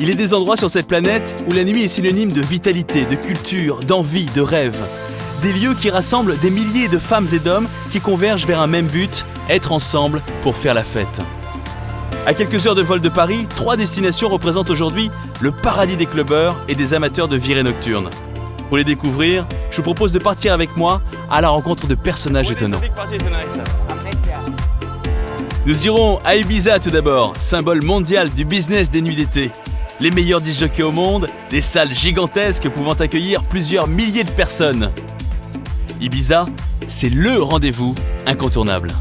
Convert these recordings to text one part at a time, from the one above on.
Il est des endroits sur cette planète où la nuit est synonyme de vitalité, de culture, d'envie, de rêve. Des lieux qui rassemblent des milliers de femmes et d'hommes qui convergent vers un même but, être ensemble pour faire la fête. À quelques heures de vol de Paris, 3 destinations représentent aujourd'hui le paradis des clubbeurs et des amateurs de virées nocturnes. Pour les découvrir, je vous propose de partir avec moi à la rencontre de personnages étonnants. Nous irons à Ibiza tout d'abord, symbole mondial du business des nuits d'été. Les meilleurs disc-jockeys au monde, des salles gigantesques pouvant accueillir plusieurs milliers de personnes. Ibiza, c'est le rendez-vous incontournable.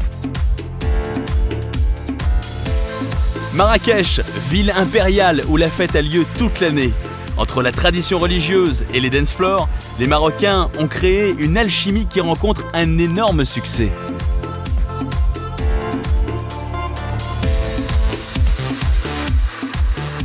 Marrakech, ville impériale où la fête a lieu toute l'année. Entre la tradition religieuse et les dance floors, les Marocains ont créé une alchimie qui rencontre un énorme succès.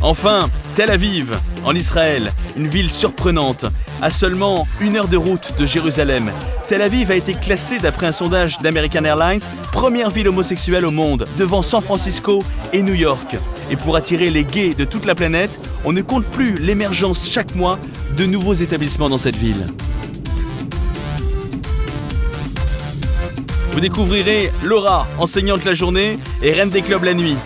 Enfin, Tel Aviv, en Israël, une ville surprenante. À seulement 1 heure de route de Jérusalem, Tel Aviv a été classée d'après un sondage d'American Airlines première ville homosexuelle au monde, devant San Francisco et New York. Et pour attirer les gays de toute la planète, on ne compte plus l'émergence chaque mois de nouveaux établissements dans cette ville. Vous découvrirez Laura, enseignante la journée et reine des clubs la nuit.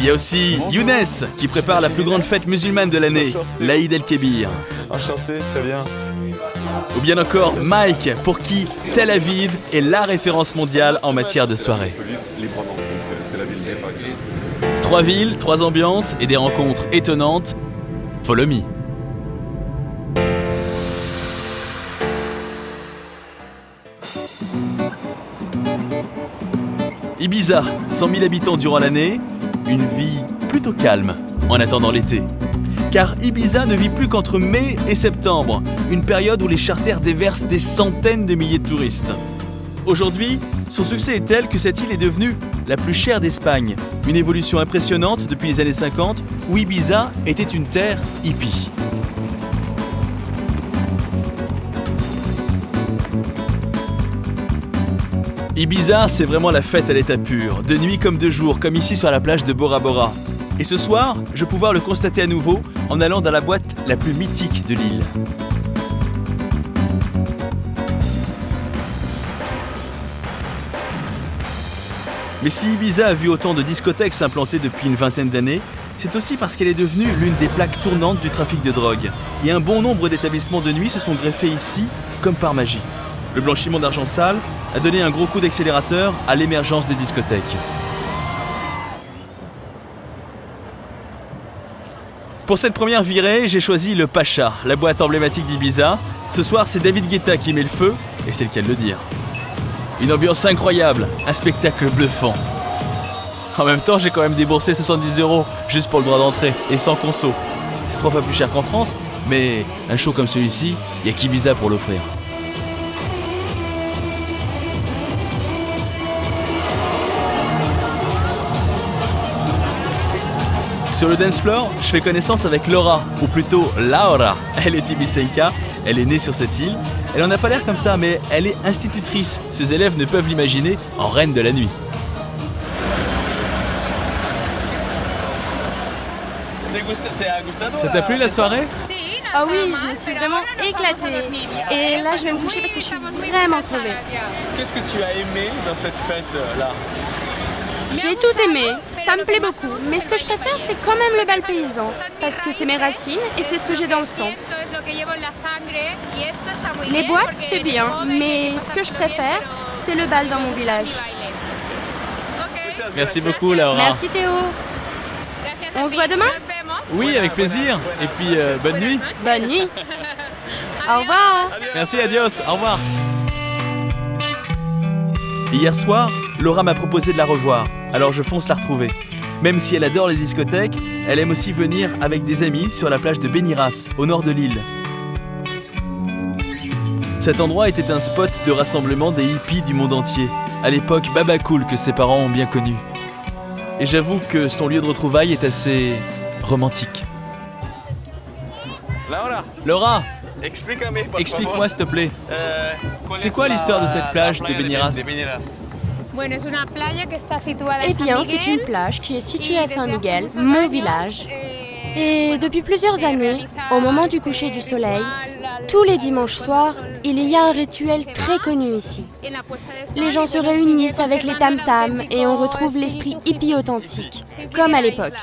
Il y a aussi Younes qui prépare la plus grande fête musulmane de l'année, l'Aïd el-Kébir. Enchanté, très bien. Ou bien encore Mike, pour qui Tel Aviv est la référence mondiale en matière de soirée. C'est la ville des Pax. 3 villes, 3 ambiances et des rencontres étonnantes. Follow me. Ibiza, 100 000 habitants durant l'année, une vie plutôt calme en attendant l'été. Car Ibiza ne vit plus qu'entre mai et septembre, une période où les charters déversent des centaines de milliers de touristes. Aujourd'hui, son succès est tel que cette île est devenue la plus chère d'Espagne, une évolution impressionnante depuis les années 50 où Ibiza était une terre hippie. Ibiza, c'est vraiment la fête à l'état pur, de nuit comme de jour, comme ici sur la plage de Bora Bora. Et ce soir, je vais pouvoir le constater à nouveau en allant dans la boîte la plus mythique de l'île. Mais si Ibiza a vu autant de discothèques s'implanter depuis une vingtaine d'années, c'est aussi parce qu'elle est devenue l'une des plaques tournantes du trafic de drogue. Et un bon nombre d'établissements de nuit se sont greffés ici, comme par magie. Le blanchiment d'argent sale a donné un gros coup d'accélérateur à l'émergence des discothèques. Pour cette première virée, j'ai choisi le Pacha, la boîte emblématique d'Ibiza. Ce soir, c'est David Guetta qui met le feu, et c'est le cas de le dire. Une ambiance incroyable, un spectacle bluffant. En même temps, j'ai quand même déboursé 70 € juste pour le droit d'entrée, et sans conso. C'est 3 fois plus cher qu'en France, mais un show comme celui-ci, il n'y a qu'Ibiza pour l'offrir. Sur le dance floor, je fais connaissance avec Laura, ou plutôt Laura. Elle est ibiseïka, elle est née sur cette île. Elle en a pas l'air comme ça, mais elle est institutrice. Ses élèves ne peuvent l'imaginer en reine de la nuit. Ça t'a plu la soirée? Ah oui, je me suis vraiment éclatée. Et là, je vais me coucher parce que je suis vraiment crevée. Qu'est-ce que tu as aimé dans cette fête-là? J'ai tout aimé, ça me plaît beaucoup. Mais ce que je préfère, c'est quand même le bal paysan. Parce que c'est mes racines et c'est ce que j'ai dans le sang. Les boîtes, c'est bien. Mais ce que je préfère, c'est le bal dans mon village. Merci beaucoup Laura. Merci Théo. On se voit demain? Oui, avec plaisir. Et puis, bonne nuit. Bonne nuit. Au revoir. Merci, adios, au revoir. Hier soir, Laura m'a proposé de la revoir, alors je fonce la retrouver. Même si elle adore les discothèques, elle aime aussi venir avec des amis sur la plage de Beniras, au nord de l'île. Cet endroit était un spot de rassemblement des hippies du monde entier, à l'époque Baba Cool que ses parents ont bien connu. Et j'avoue que son lieu de retrouvailles est assez romantique. Laura, explique-moi s'il te plaît. C'est quoi l'histoire de cette plage de Beniras? Eh bien, c'est une plage qui est située à Saint-Miguel, mon village. Et depuis plusieurs années, au moment du coucher du soleil, tous les dimanches soirs, il y a un rituel très connu ici. Les gens se réunissent avec les tam-tams et on retrouve l'esprit hippie authentique, comme à l'époque.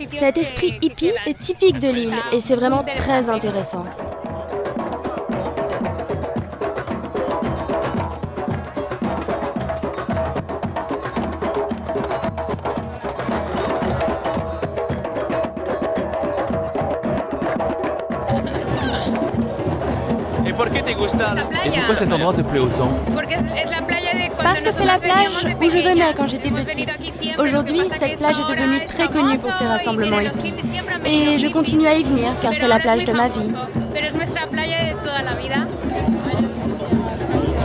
Cet esprit hippie est typique de l'île et c'est vraiment très intéressant. Et pourquoi cet endroit te plaît autant? Parce que c'est la plage où je venais quand j'étais petite. Aujourd'hui, cette plage est devenue très connue pour ses rassemblements hippies. Et je continue à y venir car c'est la plage de ma vie.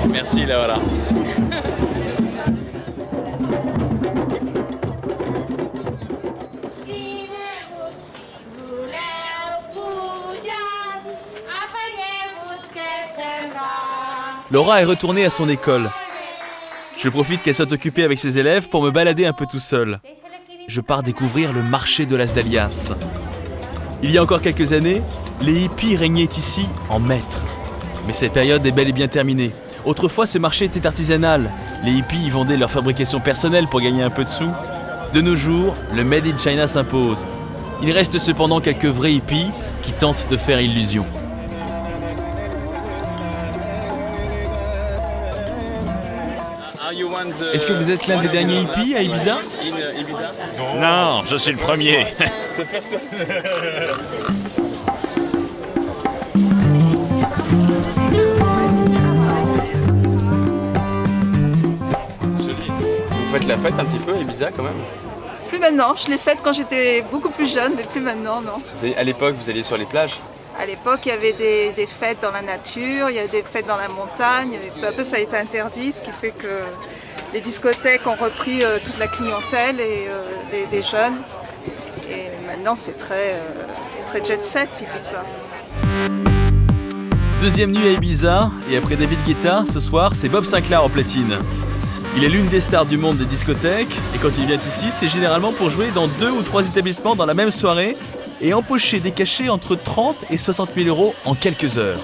Merci Laura. Laura est retournée à son école. Je profite qu'elle soit occupée avec ses élèves pour me balader un peu tout seul. Je pars découvrir le marché de Las Dalias. Il y a encore quelques années, les hippies régnaient ici en maîtres. Mais cette période est bel et bien terminée. Autrefois, ce marché était artisanal. Les hippies y vendaient leur fabrication personnelle pour gagner un peu de sous. De nos jours, le Made in China s'impose. Il reste cependant quelques vrais hippies qui tentent de faire illusion. Est-ce que vous êtes l'un des derniers hippies à Ibiza? Non, je suis le premier. Vous faites la fête un petit peu à Ibiza quand même? Plus maintenant, je l'ai faite quand j'étais beaucoup plus jeune, mais plus maintenant, non. À l'époque, vous alliez sur les plages? À l'époque, il y avait des fêtes dans la nature, il y avait des fêtes dans la montagne, et peu à peu ça a été interdit, ce qui fait que les discothèques ont repris toute la clientèle et des jeunes. Et maintenant, c'est très jet set, Ibiza. Deuxième nuit à Ibiza, et après David Guetta, ce soir, c'est Bob Sinclair en platine. Il est l'une des stars du monde des discothèques, et quand il vient ici, c'est généralement pour jouer dans 2 ou 3 établissements dans la même soirée, et empocher des cachets entre 30 et 60 000 euros en quelques heures.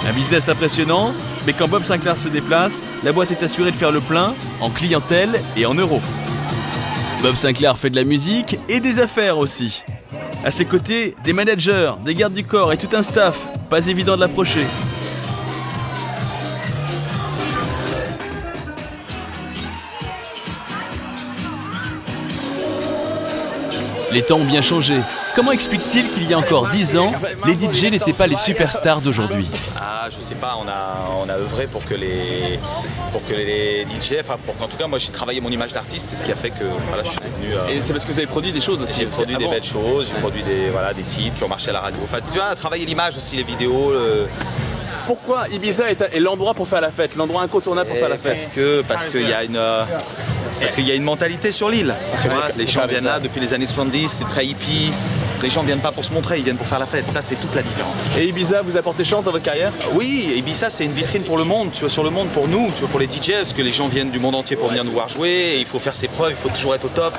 Un business impressionnant, mais quand Bob Sinclair se déplace, la boîte est assurée de faire le plein en clientèle et en euros. Bob Sinclair fait de la musique et des affaires aussi. À ses côtés, des managers, des gardes du corps et tout un staff, pas évident de l'approcher. Les temps ont bien changé. Comment explique-t-il qu'il y a encore 10 ans, les DJ n'étaient pas les superstars d'aujourd'hui? Ah, je sais pas, on a œuvré pour que les DJ, en tout cas moi j'ai travaillé mon image d'artiste, c'est ce qui a fait que voilà, je suis devenu... Et c'est parce que vous avez produit des choses aussi? J'ai produit des belles choses, j'ai produit des titres qui ont marché à la radio. Enfin, tu vois, travailler l'image aussi, les vidéos... Pourquoi Ibiza est l'endroit pour faire la fête, l'endroit incontournable pour faire la fête? Parce qu'il y a une... Parce qu'il y a une mentalité sur l'île. Tu vois, les gens viennent là depuis les années 70, c'est très hippie. Les gens viennent pas pour se montrer, ils viennent pour faire la fête. Ça, c'est toute la différence. Et Ibiza vous a apporté chance dans votre carrière? Oui, Ibiza, c'est une vitrine pour le monde, tu vois, sur le monde pour nous, tu vois, pour les DJ, parce que les gens viennent du monde entier pour venir nous voir jouer. Et il faut faire ses preuves, il faut toujours être au top.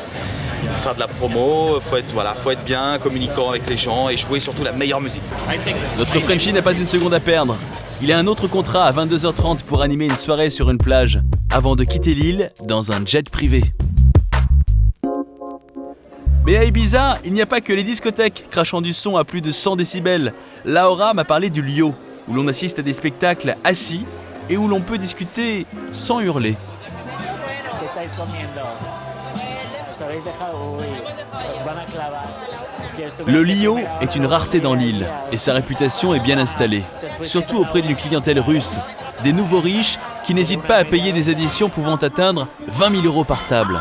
Il faut faire de la promo, faut être bien, communiquant avec les gens et jouer surtout la meilleure musique. Notre Frenchie n'a pas une seconde à perdre. Il a un autre contrat à 22h30 pour animer une soirée sur une plage, avant de quitter l'île dans un jet privé. Mais à Ibiza, il n'y a pas que les discothèques crachant du son à plus de 100 décibels. Laura m'a parlé du Lio, où l'on assiste à des spectacles assis et où l'on peut discuter sans hurler. Le Lio est une rareté dans l'île et sa réputation est bien installée, surtout auprès d'une clientèle russe, des nouveaux riches qui n'hésitent pas à payer des additions pouvant atteindre 20 000 euros par table.